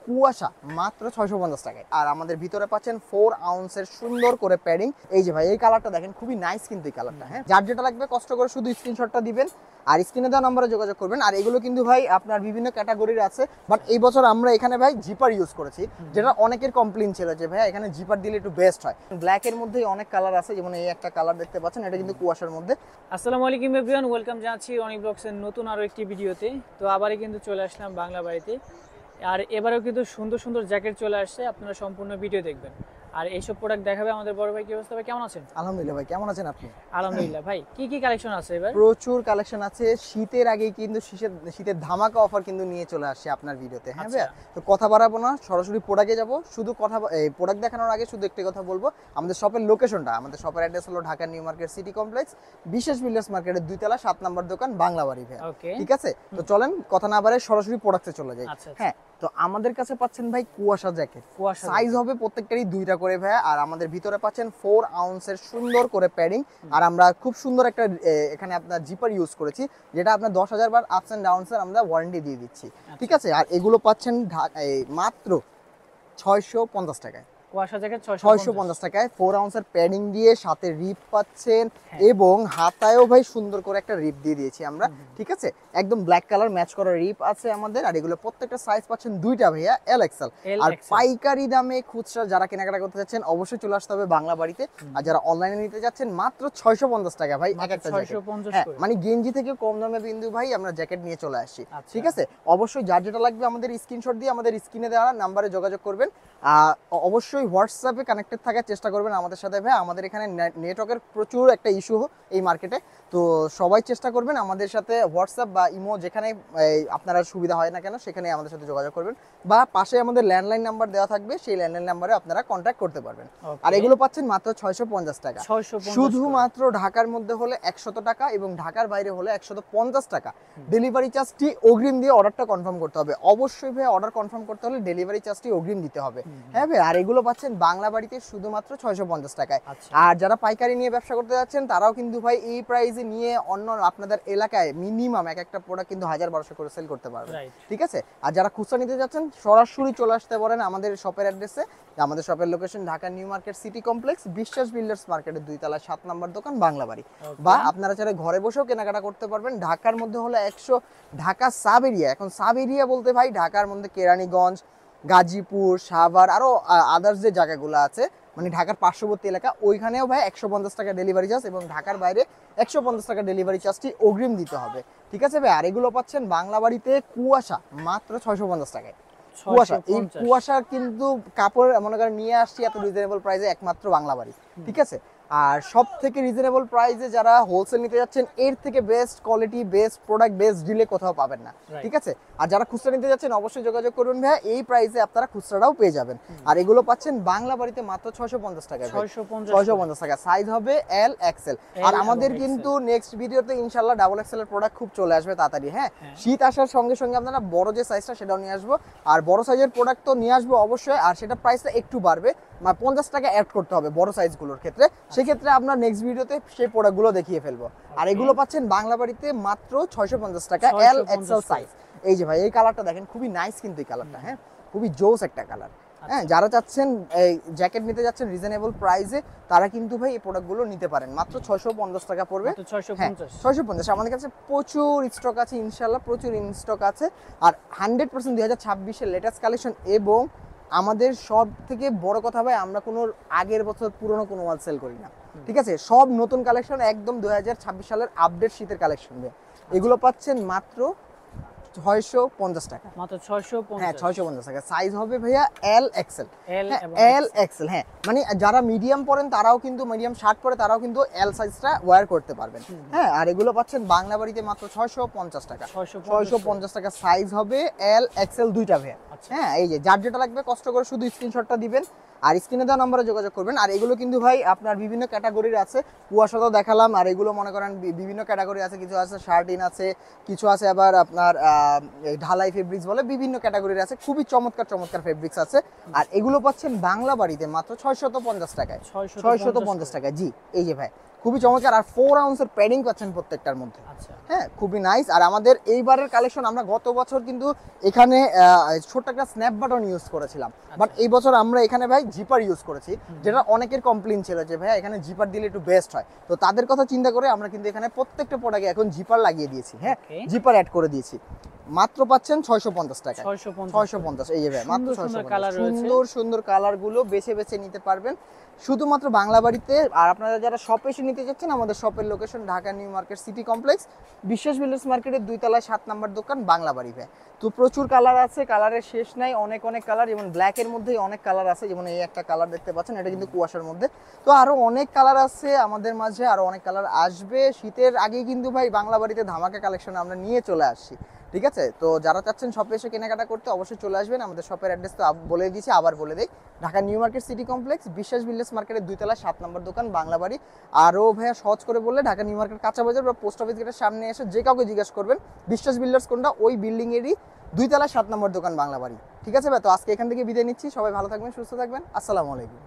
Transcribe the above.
কুয়াশা মাত্র 650 টাকায়। আর আমাদের ভিতরে পাচ্ছেন 4 আউন্সের সুন্দর করে প্যাডিং। এই যে ভাই এই কালারটা দেখেন, খুবই নাইস কিন্তু এই কালারটা। হ্যাঁ, যার যেটা লাগবে কষ্ট করে শুধু স্ক্রিনশটটা দিবেন আর স্ক্রিনে দেওয়া নম্বরে যোগাযোগ করবেন। আর এগুলো কিন্তু ভাই আপনার বিভিন্ন ক্যাটাগরির আছে, বাট এই বছর আমরা এখানে ভাই জিপার ইউজ করেছি, যেটা অনেকের কমপ্লেইন ছিল যে ভাই এখানে জিপার দিলে একটু বেস্ট হয়। ব্ল্যাকের মধ্যেই অনেক কালার আছে, যেমন এই একটা কালার দেখতে পাচ্ছেন, এটা কিন্তু কুয়াশার মধ্যে। আসসালামু আলাইকুম এভরিওয়ান, ওয়েলকাম জানাচ্ছি রনি ব্লগসের নতুন আরও একটি ভিডিওতে। তো আবারই কিন্তু চলে আসলাম বাংলা বাড়িতে। আর এবারেও কিন্তু সুন্দর সুন্দর জ্যাকেট চলে আসছে, আপনারা সম্পূর্ণ ভিডিও দেখবেন। আর এইসব প্রোডাক্ট দেখাবে আমাদের বড় ভাই। কি অবস্থা ভাই, কেমন আছেন? আলহামদুলিল্লাহ ভাই, কেমন আছেন আপনি? আলহামদুলিল্লাহ। ভাই কি কি কালেকশন আছে এবার? প্রচুর কালেকশন আছে। শীতের আগেই কিন্তু শীতের ধামাকা অফার কিন্তু নিয়ে চলে আসছে আপনার ভিডিওতে। হ্যাঁ ভাইয়া, তো কথা বাড়াবো না, সরাসরি প্রোডাক্টে যাব। শুধু প্রোডাক্ট দেখানোর আগে শুধু একটি কথা বলবো, আমাদের শপের লোকেশনটা, আমাদের শপের অ্যাড্রেস হলো Dhaka new market city complex, বিশেষ বিল্ডার্স মার্কেটের 2 তলা 7 নম্বর দোকান, বাংলা বাড়ি ভাইয়া। ঠিক আছে, তো চলেন কথা না বাড়াই সরাসরি প্রোডাক্টে চলে যাই। হ্যাঁ, তো আমাদের কাছে পাচ্ছেন ভাই কুয়াশা জ্যাকেট। সাইজ হবে প্রত্যেকটারই 2টা করে ভাইয়া। আর আমাদের ভিতরে পাচ্ছেন 4 আউন্সের সুন্দর করে প্যাডিং। আর আমরা খুব সুন্দর একটা এখানে আপনার জিপার ইউজ করেছি, যেটা আপনার 10,000 বার আপস এন্ড ডাউনসের আমরা ওয়ারেন্টি দিয়ে দিচ্ছি। ঠিক আছে, আর এগুলো পাচ্ছেন মাত্র 650 টাকায়। কুয়াশা জ্যাকেট 650 টাকায় 4 আউন্সের প্যাডিং দিয়ে, সাথে রিপ পাচ্ছেন এবং হাতায়ও ভাই সুন্দর করে একটা রিপ দিয়ে দিয়েছি আমরা। ঠিক আছে, একদম ব্ল্যাক কালার ম্যাচ করা রিপ আছে আমাদের। আর এগুলো প্রত্যেকটা সাইজ পাচ্ছেন 2টা ভাইয়া, এল এক্সেল। আর পাইকারি দামে খুচরা যারা কেনাকাটা করতে যাচ্ছেন অবশ্যই চলে আসতে হবে বাংলা বাড়িতে। আর যারা অনলাইনে নিতে যাচ্ছেন মাত্র 650 টাকা ভাই এক একটা জ্যাকেট। হ্যাঁ, মানে গেঞ্জি থেকে কম দামে বিন্দু ভাই আমরা জ্যাকেট নিয়ে চলে আসছি। ঠিক আছে, অবশ্যই যার যেটা লাগবে আমাদের স্ক্রিনশট দিয়ে আমাদের স্ক্রিনে দেওয়া নাম্বারে যোগাযোগ করবেন। অবশ্যই হোয়াটসঅ্যাপে কানেক্টেড থাকার চেষ্টা করবেন আমাদের সাথে ভাই। আমাদের এখানে নেটওয়ার্কের প্রচুর একটা ইস্যু এই মার্কেটে, তো সবাই চেষ্টা করবেন আমাদের সাথে হোয়াটসঅ্যাপ বা ইমো যেখানে আপনারা সুবিধা হয় না কেন সেখানে আমাদের সাথে যোগাযোগ করবেন, বা পাশে আমাদের ল্যান্ডলাইন নাম্বার দেওয়া থাকবে, সেই ল্যান্ডলাইন নাম্বারে আপনারা কন্ট্যাক্ট করতে পারবেন। আর এগুলো পাচ্ছেন মাত্র 650 টাকা। শুধুমাত্র ঢাকার মধ্যে হলে 100 টাকা এবং ঢাকার বাইরে হলে 150 টাকা। ডেলিভারি চার্জটি অগ্রিম দিয়ে অর্ডারটা কনফার্ম করতে হবে। অবশ্যই ভাই অর্ডার কনফার্ম করতে হলে ডেলিভারি চার্জটি অগ্রিম দিতে হবে। হ্যাঁ ভাই, আর এগুলো পাচ্ছেন বাংলা বাড়িতে শুধুমাত্র 650 টাকায়। আর যারা পাইকারি নিয়ে ব্যবসা করতে যাচ্ছেন তারাও কিন্তু ভাই এই প্রাইসে নিয়ে অন্য আপনাদের এলাকায় মিনিমাম এক একটা প্রোডাক্ট কিন্তু 1000-1200 করে সেল করতে পারবেন। ঠিক আছে, আর যারা খুচরা নিতে যাচ্ছেন সরাসরি চলে আসতে পারেন আমাদের শপের অ্যাড্রেসে। আমাদের শপের location Dhaka new market city complex, বিশ্বাস বিল্ডার্স মার্কেটের 2 তলা 7 নম্বর দোকান, বাংলা বাড়ি। বা আপনারা চাইলে ঘরে বসেও কেনাকাটা করতে পারবেন। ঢাকার মধ্যে হলো 100, ঢাকা সাব এরিয়া। এখন সাব এরিয়া বলতে ভাই ঢাকার মধ্যে কেরানীগঞ্জ, গাজীপুর, সাভার, আরো আদার্স যে জায়গাগুলো আছে মানে ঢাকার পার্শ্ববর্তী এলাকা, ওইখানেও ভাই 150 টাকা ডেলিভারি চার্জ এবং ঢাকার বাইরে 150 টাকা ডেলিভারি চার্জটি অগ্রিম দিতে হবে। ঠিক আছে ভাই, আর এগুলো পাচ্ছেন বাংলা বাড়িতে কুয়াশা মাত্র 650 টাকায়। কুয়াশা, এই কুয়াশা কিন্তু কাপড় মনে করেন নিয়ে আসছি এত রিজনেবল প্রাইসে একমাত্র বাংলা বাড়ি। ঠিক আছে, আর সব থেকে রিজনেবল প্রাইসে যারা হোলসেল নিতে যাচ্ছেন এর থেকে best quality, best product, best delay কোথাও পাবেন না। ঠিক আছে, আর যারা খুচরা নিতে যাচ্ছেন অবশ্যই যোগাযোগ করুন ভাই, এই প্রাইসে আপনারা খুচরাটাও পেয়ে যাবেন। আর এগুলো পাচ্ছেন বাংলা বাড়িতে মাত্র 650 টাকায়। 650 টাকা, সাইজ হবে এল এক্সেল। আর আমাদের কিন্তু নেক্সট ভিডিওতে ইনশাআল্লাহ ডাবল এক্সেল এর প্রোডাক্ট খুব চলে আসবে তাড়াতাড়ি। হ্যাঁ, শীত আসার সঙ্গে সঙ্গে আপনারা বড় যে সাইজটা সেটাও নিয়ে আসবো, আর বড় সাইজের প্রোডাক্ট তো নিয়ে আসবো অবশ্যই। আর সেটা প্রাইসটা একটু বাড়বে, 50 টাকা অ্যাড করতে হবে বড় সাইজগুলোর ক্ষেত্রে। সেক্ষেত্রে আপনার নেক্সট ভিডিওতে সেই প্রোডাক্টগুলো দেখিয়ে ফেলবো। আর এগুলো পাচ্ছেন বাংলা বাড়িতে মাত্র 650 টাকা, এল এক্সেল সাইজ। এই যে ভাই এই কালারটা দেখেন, খুবই নাইস কিন্তু এই কালারটা। হ্যাঁ, খুবই জোস একটা কালার। হ্যাঁ, যারা চাচ্ছেন এই জ্যাকেট নিতে যাচ্ছেন রিজনেবল প্রাইসে তারা কিন্তু ভাই এই প্রোডাক্টগুলো নিতে পারেন। মাত্র 650 টাকা পড়বে। 650। আমাদের কাছে প্রচুর স্টক আছে ইনশাআল্লাহ, প্রচুর স্টক আছে। আর 100% 2026-এর লেটেস্ট কালেকশন। এবং আমাদের সব থেকে বড় কথা ভাই, আমরা কোনো আগের বছর পুরনো কোনো মাল সেল করি না। ঠিক আছে, সব নতুন কালেকশন, একদম 2026 সালের আপডেট শীতের কালেকশন। এগুলো পাচ্ছেন মাত্র 650 টাকা। মাত্র 650। হ্যাঁ, 650 টাকা। সাইজ হবে ভাইয়া এল এক্সেল। L XL. হ্যাঁ, মানে যারা মিডিয়াম পরেন তারাও কিন্তু, মিডিয়াম শার্ট পরে তারাও কিন্তু এল সাইজটা ওয়্যার করতে পারবেন। হ্যাঁ, আর এগুলো পাচ্ছেন বাংলা বাড়িতে মাত্র 650 টাকা। 650 টাকা, সাইজ হবে এল এক্সেল 2টা ভাইয়া। হ্যাঁ, এই যে যার যেটা লাগবে কষ্ট করে শুধু স্ক্রিনশটটা দিবেন আর স্ক্রিনে দেওয়া নম্বরে যোগাযোগ করবেন। আর এগুলো কিন্তু ভাই আপনার বিভিন্ন ক্যাটাগরির আছে, কুয়াশা তো দেখালাম। আর এগুলো মনে করেন বিভিন্ন ক্যাটাগরি আছে, কিছু আছে শার্টিন আছে, কিছু আছে আবার আপনার ঢালাই ফেব্রিক্স বলে, বিভিন্ন ক্যাটাগরির আছে। খুবই চমৎকার চমৎকার ফেব্রিক্স আছে। আর এগুলো পাচ্ছেন বাংলা বাড়িতে মাত্র 650 টাকায়। 650 টাকা। জি, এই যে ভাই খুবই চমৎকার। আর 4 আউন্সের প্যাডিং পাচ্ছেন প্রত্যেকটার মধ্যে। আচ্ছা হ্যাঁ, খুবই নাইস। আর আমাদের এইবারের কালেকশন, আমরা গত বছর কিন্তু এখানে ছোট্ট একটা স্ন্যাপ বাটন ইউজ করেছিলাম, বাট এই বছর আমরা এখানে ভাই জিপার ইউজ করেছি, যেটা অনেকের কমপ্লেন ছিল যে ভাই এখানে জিপার দিলে একটু বেস্ট হয়। তো তাদের কথা চিন্তা করে আমরা কিন্তু এখানে প্রত্যেকটা প্রোডাক্টে এখন জিপার লাগিয়ে দিয়েছি। হ্যাঁ, Okay. জিপার অ্যাড করে দিয়েছি। মাত্র পাচ্ছেন 650 টাকা। 650 650, এই যে ভাই মাত্র সুন্দর সুন্দর 650। কালার রয়েছে। সুন্দর সুন্দর কালারগুলো বেছে বেছে নিতে পারবেন শুধুমাত্র বাংলা বাড়িতে। আর আপনারা যারা শপে এসে নিতে চাচ্ছেন, আমাদের শপের location Dhaka new market city complex, বিশ্বাস বিল্ডার্স মার্কেটের 2 তলায় 7 নম্বর দোকান, বাংলা বাড়ি ভাই। তো প্রচুর কালার আছে, কালারের শেষ নাই, অনেক অনেক কালার। যেমন ব্ল্যাকের মধ্যেই অনেক কালার আছে, যেমন এই একটা কালার দেখতে পাচ্ছেন, এটা কিন্তু কুয়াশার মধ্যে। তো আরো অনেক কালার আছে আমাদের মাঝে, আরো অনেক কালার আসবে। শীতের আগেই কিন্তু ভাই বাংলা বাড়িতে ধামাকা কালেকশন আমরা নিয়ে চলে আসছি, ঠিক আছে? তো যারা চাচ্ছেন শপে এসে কেনাকাটা করতে, অবশ্যই চলে আসবেন। আমাদের শপের অ্যাড্রেস তো বলে দিয়েছি, আবার বলে দেই, Dhaka new market city complex, বিশ্বাস বিল্ডার্স মার্কেটের 2 তলায় 7 নম্বর দোকান, বাংলা বাড়ি। আরও ভাইয়া সহজ করে বললে ঢাকা নিউ মার্কেট কাঁচা বাজার বা পোস্ট অফিস গেটের সামনে এসে যে কাউকে জিজ্ঞেস করবেন বিশ্বাস বিল্ডার্স কোনটা, ওই বিল্ডিং এরই 2 তলায় 7 নম্বর দোকান, বাংলা বাড়ি। ঠিক আছে ভাই, তো আজকে এখান থেকে বিদায় নিচ্ছি। সবাই ভালো থাকবেন, সুস্থ থাকবেন। আসসালামু আলাইকুম।